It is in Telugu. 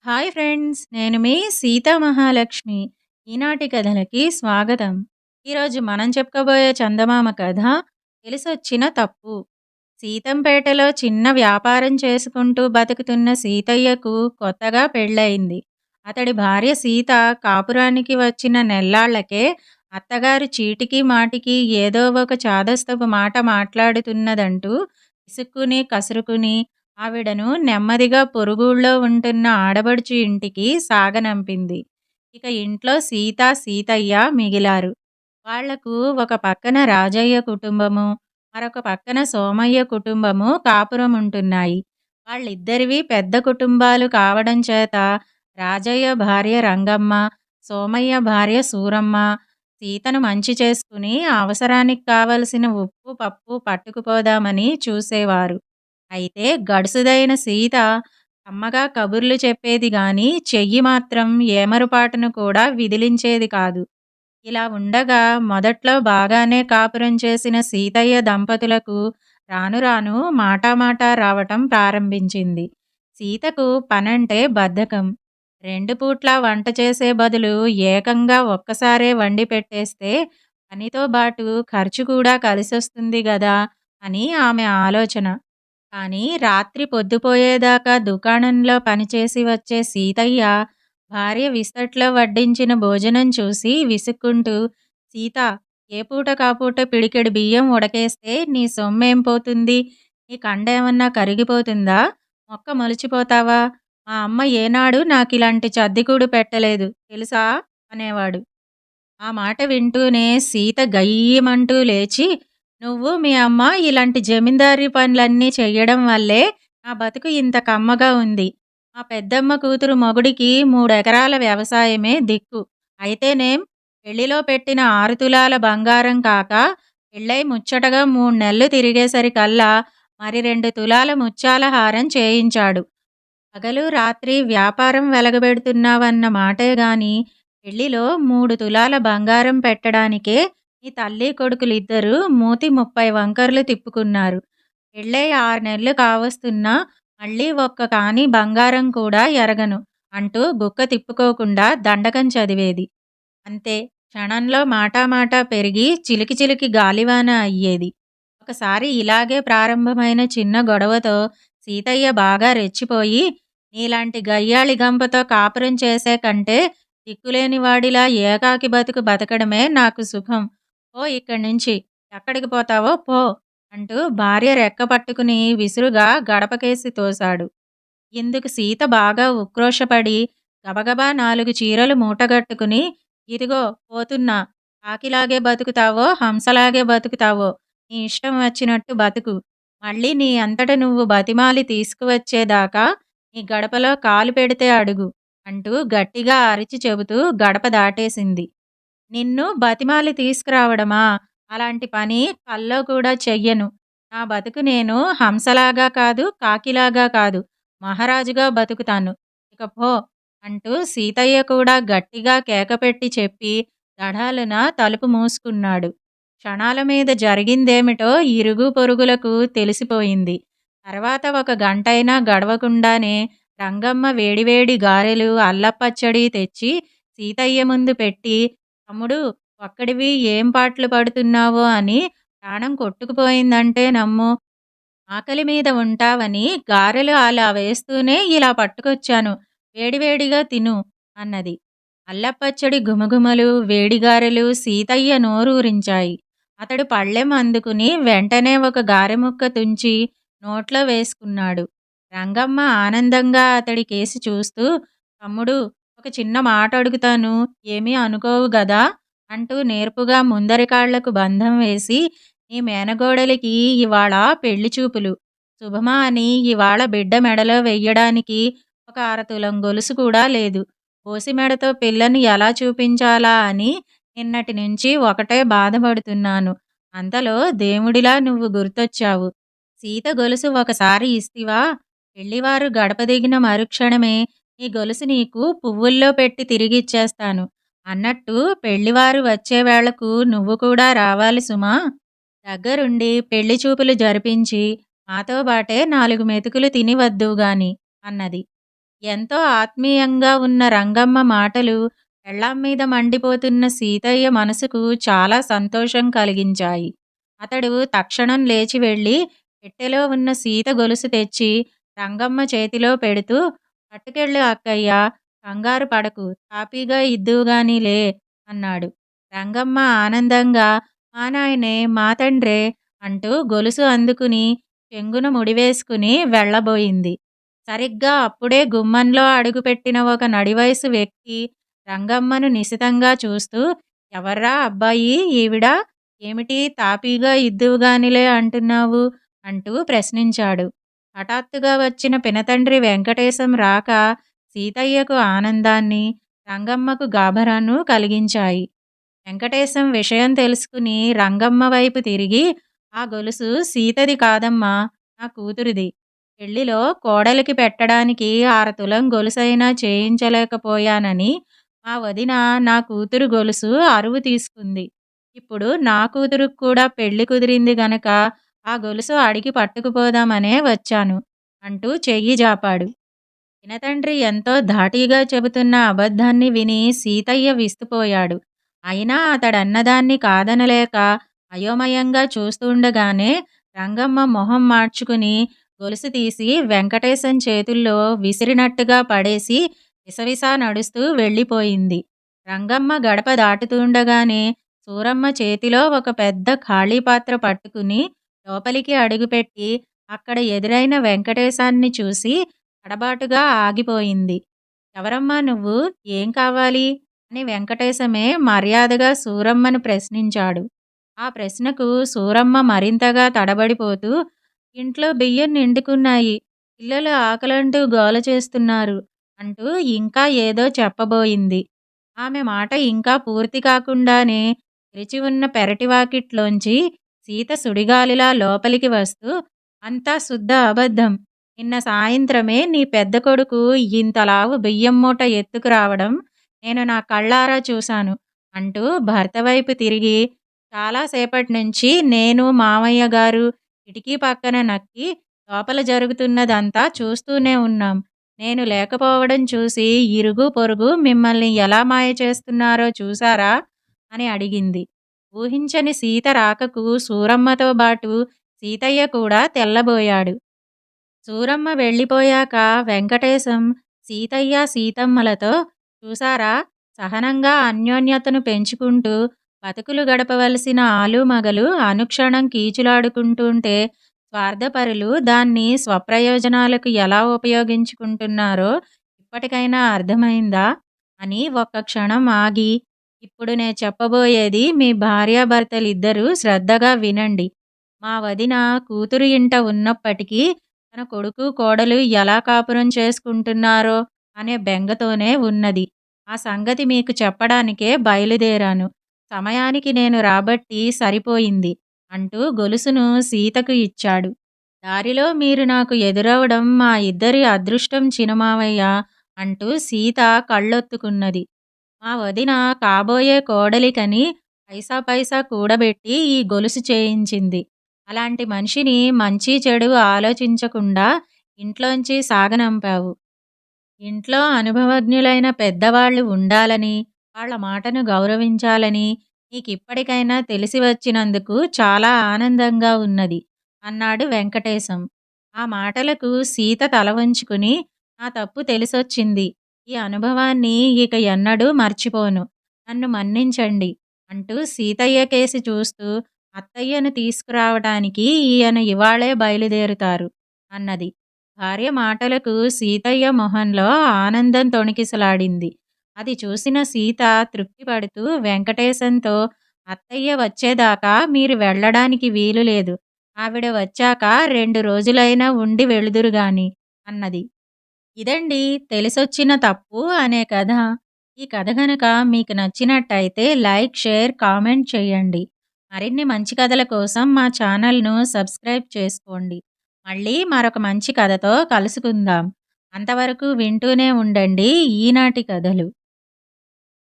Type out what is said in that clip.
Hi friends! నేను మీ సీతా మహాలక్ష్మి. ఈనాటి కథలకి స్వాగతం. ఈరోజు మనం చెప్పుకోబోయే చందమామ కథ తెలిసొచ్చిన తప్పు. సీతంపేటలో చిన్న వ్యాపారం చేసుకుంటూ బతుకుతున్న సీతయ్యకు కొత్తగా పెళ్ళయింది. అతడి భార్య సీత కాపురానికి వచ్చిన నెల్లాళ్లకే అత్తగారు చీటికి మాటికి ఏదో ఒక చాదస్తపు మాట మాట్లాడుతున్నదంటూ విసుక్కుని కసురుకుని ఆవిడను నెమ్మదిగా పొరుగుళ్ళో ఉంటున్న ఆడబడుచు ఇంటికి సాగనంపింది. ఇక ఇంట్లో సీత, సీతయ్య మిగిలారు. వాళ్లకు ఒక పక్కన రాజయ్య కుటుంబము, మరొక పక్కన సోమయ్య కుటుంబము కాపురముంటున్నాయి. వాళ్ళిద్దరివి పెద్ద కుటుంబాలు కావడం చేత రాజయ్య భార్య రంగమ్మ, సోమయ్య భార్య సూరమ్మ సీతను మంచి చేసుకుని అవసరానికి కావలసిన ఉప్పు, పప్పు పట్టుకుపోదామని చూసేవారు. అయితే గడుసుదైన సీత కమ్మగా కబుర్లు చెప్పేది గాని చెయ్యి మాత్రం ఏమరుపాటును కూడా విదిలించేది కాదు. ఇలా ఉండగా మొదట్లో బాగానే కాపురం చేసిన సీతయ్య దంపతులకు రాను రాను మాటామాటా రావటం ప్రారంభించింది. సీతకు పనంటే బద్ధకం. 2 పూట్లా వంట చేసే బదులు ఏకంగా ఒక్కసారే వండి పెట్టేస్తే పనితో బాటు ఖర్చు కూడా కలిసొస్తుంది గదా అని ఆమె ఆలోచన. కానీ రాత్రి పొద్దుపోయేదాకా దుకాణంలో పనిచేసి వచ్చే సీతయ్య భార్య విస్తట్లో వడ్డించిన భోజనం చూసి విసుక్కుంటూ, సీతా, ఏ పూట కాపూట పిడికెడు బియ్యం ఉడకేస్తే నీ సొమ్మేం పోతుంది? నీ కండేమన్నా కరిగిపోతుందా? మొక్క మొలిచిపోతావా? మా అమ్మ ఏనాడు నాకిలాంటి చద్దికూడు పెట్టలేదు తెలుసా అనేవాడు. ఆ మాట వింటూనే సీత గయ్యమంటూ లేచి, నువ్వు మీ అమ్మ ఇలాంటి జమీందారీ పనులన్నీ చెయ్యడం వల్లే నా బతుకు ఇంత కమ్మగా ఉంది. మా పెద్దమ్మ కూతురు మొగుడికి 3 ఎకరాల వ్యవసాయమే దిక్కు. అయితేనేం పెళ్లిలో పెట్టిన 6 తులాల బంగారం కాక పెళ్ళై ముచ్చటగా 3 నెలలు తిరిగేసరికల్లా మరి 2 తులాల ముత్యాల హారం చేయించాడు. పగలు రాత్రి వ్యాపారం వెలగబెడుతున్నావన్న మాటే గాని పెళ్లిలో 3 తులాల బంగారం పెట్టడానికే నీ తల్లి కొడుకులిద్దరూ మూతి 30 వంకర్లు తిప్పుకున్నారు. పెళ్ళై 6 నెలలు కావస్తున్నా మళ్ళీ ఒక్క కాని బంగారం కూడా ఎరగను అంటూ గుక్క తిప్పుకోకుండా దండకం చదివేది. అంతే, క్షణంలో మాటామాటా పెరిగి చిలికి చిలికి గాలివాన అయ్యేది. ఒకసారి ఇలాగే ప్రారంభమైన చిన్న గొడవతో సీతయ్య బాగా రెచ్చిపోయి, నీలాంటి గయ్యాళి గంపతో కాపురం చేసే కంటే దిక్కులేని వాడిలా ఏకాకి బతుకు బతకడమే నాకు సుఖం. పో ఇక్కడి నుంచి, ఎక్కడికి పోతావో పో అంటూ భార్య రెక్క పట్టుకుని విసురుగా గడపకేసి తోశాడు. ఇందుకు సీత బాగా ఉక్రోషపడి గబగబా 4 చీరలు మూటగట్టుకుని, ఇదిగో పోతున్నా, కాకిలాగే బతుకుతావో హంసలాగే బతుకుతావో నీ ఇష్టం వచ్చినట్టు బతుకు, మళ్ళీ నీ అంతట నువ్వు బతిమాలి తీసుకువచ్చేదాకా నీ గడపలో కాలు పెడితే అడుగు అంటూ గట్టిగా అరిచి చెబుతూ గడప దాటేసింది. నిన్ను బతిమాలి తీసుకురావడమా? అలాంటి పని కల్లో కూడా చెయ్యను. నా బతుకు నేను హంసలాగా కాదు, కాకిలాగా కాదు, మహారాజుగా బతుకుతాను. ఇక పో అంటూ సీతయ్య కూడా గట్టిగా కేకపెట్టి చెప్పి దఢాలున తలుపు మూసుకున్నాడు. క్షణాల మీద జరిగిందేమిటో ఇరుగు పొరుగులకు తెలిసిపోయింది. తర్వాత ఒక గంటైనా గడవకుండానే రంగమ్మ వేడివేడి గారెలు, అల్లపచ్చడి తెచ్చి సీతయ్య ముందు పెట్టి, తమ్ముడు, ఒక్కడివి ఏం పాట్లు పడుతున్నావో అని ప్రాణం కొట్టుకుపోయిందంటే నమ్ము. ఆకలి మీద ఉంటావని గారెలు అలా వేస్తూనే ఇలా పట్టుకొచ్చాను. వేడివేడిగా తిను అన్నది. అల్లపచ్చడి గుమగుమలు, వేడిగారెలు సీతయ్య నోరూరించాయి. అతడు పళ్ళెం అందుకుని వెంటనే ఒక గారెముక్క తుంచి నోట్లో వేసుకున్నాడు. రంగమ్మ ఆనందంగా అతడి కేసి చూస్తూ, తమ్ముడు, ఒక చిన్న మాట అడుగుతాను, ఏమీ అనుకోవు గదా అంటూ నేర్పుగా ముందరి కాళ్లకు బంధం వేసి, నీ మేనగోడలికి ఇవాళ పెళ్లి చూపులు. శుభమా అని ఇవాళ బిడ్డ మెడలో వెయ్యడానికి ఒక అరతులం గొలుసు కూడా లేదు. ఓసిమెడతో పిల్లని ఎలా చూపించాలా అని నిన్నటి నుంచి ఒకటే బాధపడుతున్నాను. అంతలో దేవుడిలా నువ్వు గుర్తొచ్చావు. సీత గొలుసు ఒకసారి ఇస్తివా, పెళ్లివారు గడప దిగిన మరుక్షణమే ఈ గొలుసు నీకు పువ్వుల్లో పెట్టి తిరిగిచ్చేస్తాను అన్నట్టు పెళ్లివారు వచ్చే వేళకు నువ్వు కూడా రావాలి సుమా. దగ్గరుండి పెళ్లి చూపులు జరిపించి మాతో బాటే 4 మెతుకులు తిని వద్దువుగాని అన్నది. ఎంతో ఆత్మీయంగా ఉన్న రంగమ్మ మాటలు పెళ్ళాం మీద మండిపోతున్న సీతయ్య మనసుకు చాలా సంతోషం కలిగించాయి. అతడు తక్షణం లేచి వెళ్ళి పెట్టెలో ఉన్న సీత గొలుసు తెచ్చి రంగమ్మ చేతిలో పెడుతూ, "పట్టుకెళ్ళు అక్కయ్యా, కంగారు పడకు, తాపీగా ఇద్దువుగానిలే" అన్నాడు. రంగమ్మ ఆనందంగా, "మా నాయనే, మా తండ్రే" అంటూ గొలుసు అందుకుని చెంగున ముడివేసుకుని వెళ్ళబోయింది. సరిగ్గా అప్పుడే గుమ్మంలో అడుగుపెట్టిన ఒక నడివయసు వ్యక్తి రంగమ్మను నిశితంగా చూస్తూ, "ఎవర్రా అబ్బాయి ఈవిడ? ఏమిటి తాపీగా ఇద్దువుగానిలే అంటున్నావు?" అంటూ ప్రశ్నించాడు. హఠాత్తుగా వచ్చిన పినతండ్రి వెంకటేశం రాక సీతయ్యకు ఆనందాన్ని, రంగమ్మకు గాభరాను కలిగించాయి. వెంకటేశం విషయం తెలుసుకుని రంగమ్మ వైపు తిరిగి, "ఆ గొలుసు సీతది కాదమ్మా, నా కూతురిది. పెళ్లిలో కోడలికి పెట్టడానికి అరతులం గొలుసైనా చేయించలేకపోయానని మా వదిన నా కూతురు గొలుసు అరువు తీసుకుంది. ఇప్పుడు నా కూతురుకు కూడా పెళ్లి కుదిరింది గనక ఆ గొలుసు అడిగి పట్టుకుపోదామనే వచ్చాను" అంటూ చెయ్యి జాపాడు. పినతండ్రి ఎంతో ధాటిగా చెబుతున్న అబద్ధాన్ని విని సీతయ్య విస్తుపోయాడు. అయినా అతడన్నదాన్ని కాదనలేక అయోమయంగా చూస్తుండగానే రంగమ్మ మొహం మార్చుకుని గొలుసు తీసి వెంకటేశం చేతుల్లో విసిరినట్టుగా పడేసి విసవిసా నడుస్తూ వెళ్ళిపోయింది. రంగమ్మ గడప దాటుతుండగానే సూరమ్మ చేతిలో ఒక పెద్ద ఖాళీ పాత్ర పట్టుకుని లోపలికి అడుగుపెట్టి అక్కడ ఎదురైన వెంకటేశాన్ని చూసి తడబాటుగా ఆగిపోయింది. "ఎవరమ్మా నువ్వు? ఏం కావాలి?" అని వెంకటేశమే మర్యాదగా సూరమ్మను ప్రశ్నించాడు. ఆ ప్రశ్నకు సూరమ్మ మరింతగా తడబడిపోతూ, "ఇంట్లో బియ్యం నిండుకున్నాయి, పిల్లలు ఆకలంటూ గోల చేస్తున్నారు" అంటూ ఇంకా ఏదో చెప్పబోయింది. ఆమె మాట ఇంకా పూర్తి కాకుండానే తెరిచి ఉన్న పెరటివాకిట్లోంచి సీత సుడిగాలిలా లోపలికి వస్తూ, "అంతా శుద్ధ అబద్ధం. నిన్న సాయంత్రమే నీ పెద్ద కొడుకు ఇంతలావు బియ్యం మూట ఎత్తుకురావడం నేను నా కళ్ళారా చూశాను" అంటూ భర్త వైపు తిరిగి, "చాలాసేపటి నుంచి నేను, మామయ్య గారు కిటికీ పక్కన నక్కి లోపల జరుగుతున్నదంతా చూస్తూనే ఉన్నాం. నేను లేకపోవడం చూసి ఇరుగు పొరుగు మిమ్మల్ని ఎలా మాయ చేస్తున్నారో చూశారా?" అని అడిగింది. ఊహించని సీత రాకకు సూరమ్మతో బాటు సీతయ్య కూడా తెల్లబోయాడు. సూరమ్మ వెళ్ళిపోయాక వెంకటేశం సీతయ్య, సీతమ్మలతో, "చూసారా, సహనంగా అన్యోన్యతను పెంచుకుంటూ బతుకులు గడపవలసిన ఆలుమగలు అనుక్షణం కీచులాడుకుంటుంటే స్వార్థపరులు దాన్ని స్వప్రయోజనాలకు ఎలా ఉపయోగించుకుంటున్నారో ఇప్పటికైనా అర్థమైందా?" అని ఒక్క క్షణం ఆగి, "ఇప్పుడు నే చెప్పబోయేది మీ భార్యాభర్తలిద్దరూ శ్రద్ధగా వినండి. మా వదిన కూతురు ఇంట ఉన్నప్పటికీ తన కొడుకు, కోడలు ఎలా కాపురం చేసుకుంటున్నారో అనే బెంగతోనే ఉన్నది. ఆ సంగతి మీకు చెప్పడానికే బయలుదేరాను. సమయానికి నేను రాబట్టి సరిపోయింది" అంటూ గొలుసును సీతకు ఇచ్చాడు. "దారిలో మీరు నాకు ఎదురవడం మా ఇద్దరి అదృష్టం చినమావయ్య" అంటూ సీత కళ్ళొత్తుకున్నది. "మా వదిన కాబోయే కోడలికని పైసా పైసా కూడబెట్టి ఈ గొలుసు చేయించింది. అలాంటి మనిషిని మంచి చెడు ఆలోచించకుండా ఇంట్లోంచి సాగనంపావు. ఇంట్లో అనుభవజ్ఞులైన పెద్దవాళ్ళు ఉండాలని, వాళ్ళ మాటను గౌరవించాలని నీకిప్పటికైనా తెలిసి వచ్చినందుకు చాలా ఆనందంగా ఉన్నది" అన్నాడు వెంకటేశం. ఆ మాటలకు సీత తల వంచుకుని, "నా తప్పు తెలిసొచ్చింది. ఈ అనుభవాన్ని ఇక ఎన్నడూ మర్చిపోను. నన్ను మన్నించండి" అంటూ సీతయ్య కేసి చూస్తూ, "అత్తయ్యను తీసుకురావడానికి ఈయన ఇవాళే బయలుదేరుతారు" అన్నది. భార్య మాటలకు సీతయ్య మొహంలో ఆనందం తొణికిసలాడింది. అది చూసిన సీత తృప్తిపడుతూ వెంకటేశంతో, "అత్తయ్య వచ్చేదాకా మీరు వెళ్ళడానికి వీలు లేదు. ఆవిడ వచ్చాక 2 రోజులైనా ఉండి వెళుదురుగాని" అన్నది. ఇదండి తెలిసొచ్చిన తప్పు అనే కథ. ఈ కథ గనక మీకు నచ్చినట్టయితే లైక్, షేర్, కామెంట్ చేయండి. మరిన్ని మంచి కథల కోసం మా ఛానల్‌ను సబ్స్క్రైబ్ చేసుకోండి. మళ్ళీ మరొక మంచి కథతో కలుసుకుందాం. అంతవరకు వింటూనే ఉండండి ఈనాటి కథలు.